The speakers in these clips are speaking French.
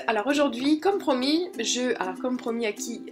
Alors aujourd'hui, comme promis, comme promis à qui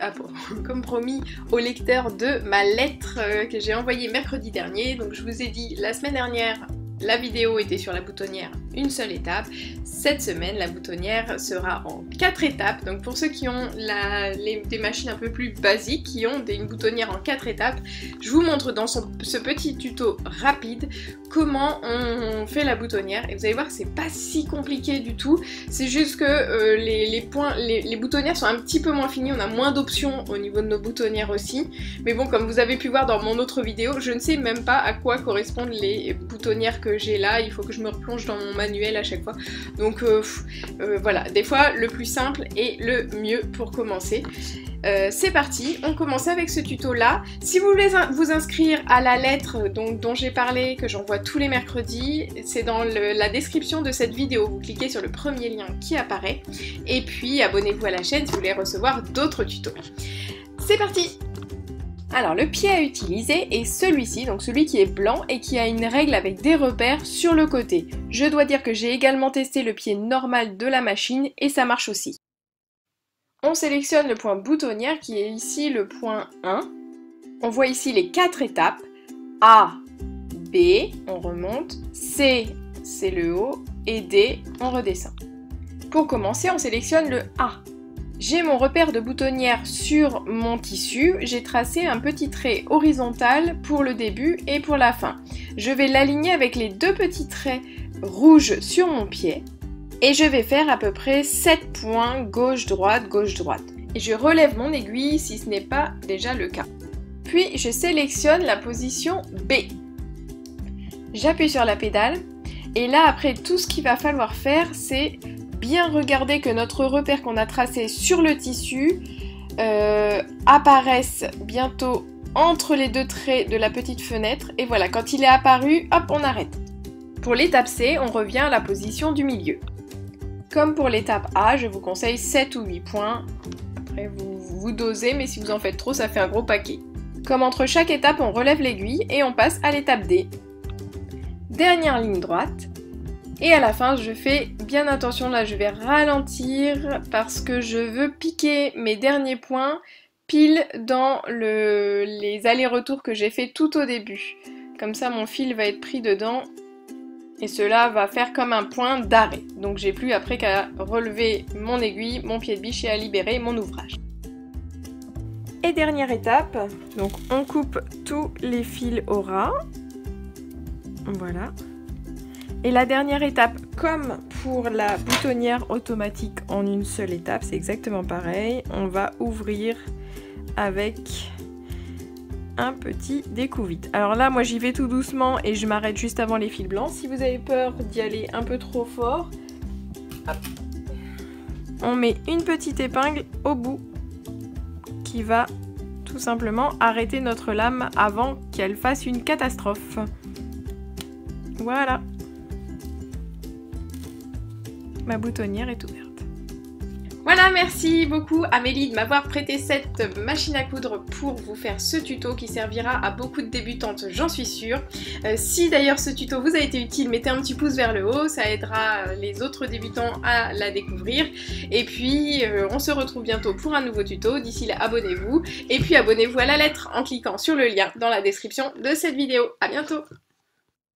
comme promis au lecteur de ma lettre que j'ai envoyée mercredi dernier. Donc je vous ai dit la semaine dernière, la vidéo était sur la boutonnière, une seule étape. Cette semaine, la boutonnière sera en 4 étapes. Donc pour ceux qui ont des machines un peu plus basiques, qui ont une boutonnière en 4 étapes, je vous montre dans ce petit tuto rapide comment on fait la boutonnière. Et vous allez voir que c'est pas si compliqué du tout. C'est juste que les boutonnières sont un petit peu moins finies. On a moins d'options au niveau de nos boutonnières aussi. Mais bon, comme vous avez pu voir dans mon autre vidéo, je ne sais même pas à quoi correspondent les boutonnières que j'ai là, il faut que je me replonge dans mon manuel à chaque fois. Donc voilà, des fois le plus simple est le mieux pour commencer. C'est parti, on commence avec ce tuto là. Si vous voulez vous inscrire à la lettre dont j'ai parlé, que j'envoie tous les mercredis, c'est dans la description de cette vidéo. Vous cliquez sur le premier lien qui apparaît et puis abonnez-vous à la chaîne si vous voulez recevoir d'autres tutos. C'est parti! Alors le pied à utiliser est celui-ci, donc celui qui est blanc et qui a une règle avec des repères sur le côté. Je dois dire que j'ai également testé le pied normal de la machine et ça marche aussi. On sélectionne le point boutonnière qui est ici le point 1. On voit ici les 4 étapes. A, B, on remonte, C, c'est le haut, et D, on redescend. Pour commencer, on sélectionne le A. J'ai mon repère de boutonnière sur mon tissu, j'ai tracé un petit trait horizontal pour le début et pour la fin. Je vais l'aligner avec les 2 petits traits rouges sur mon pied et je vais faire à peu près 7 points gauche-droite, gauche-droite. Et je relève mon aiguille si ce n'est pas déjà le cas. Puis je sélectionne la position B. J'appuie sur la pédale et là après tout ce qu'il va falloir faire c'est bien regarder que notre repère qu'on a tracé sur le tissu apparaisse bientôt entre les 2 traits de la petite fenêtre. Et voilà, quand il est apparu, hop, on arrête. Pour l'étape C, on revient à la position du milieu. Comme pour l'étape A, je vous conseille 7 ou 8 points. Après, vous dosez, mais si vous en faites trop, ça fait un gros paquet. Comme entre chaque étape, on relève l'aiguille et on passe à l'étape D. Dernière ligne droite. Et à la fin, je fais bien attention, là je vais ralentir parce que je veux piquer mes derniers points pile dans les allers-retours que j'ai fait tout au début. Comme ça mon fil va être pris dedans et cela va faire comme un point d'arrêt. Donc j'ai plus après qu'à relever mon aiguille, mon pied de biche et à libérer mon ouvrage. Et dernière étape, donc on coupe tous les fils au ras. Voilà. Et la dernière étape, comme pour la boutonnière automatique en une seule étape, c'est exactement pareil. On va ouvrir avec un petit découvite. Alors là, moi j'y vais tout doucement et je m'arrête juste avant les fils blancs. Si vous avez peur d'y aller un peu trop fort, hop, on met une petite épingle au bout qui va tout simplement arrêter notre lame avant qu'elle fasse une catastrophe. Voilà. Ma boutonnière est ouverte. Voilà, merci beaucoup Amélie de m'avoir prêté cette machine à coudre pour vous faire ce tuto qui servira à beaucoup de débutantes, j'en suis sûre. Si d'ailleurs ce tuto vous a été utile, mettez un petit pouce vers le haut, ça aidera les autres débutants à la découvrir. Et puis on se retrouve bientôt pour un nouveau tuto, d'ici là abonnez-vous. Et puis abonnez-vous à la lettre en cliquant sur le lien dans la description de cette vidéo. À bientôt!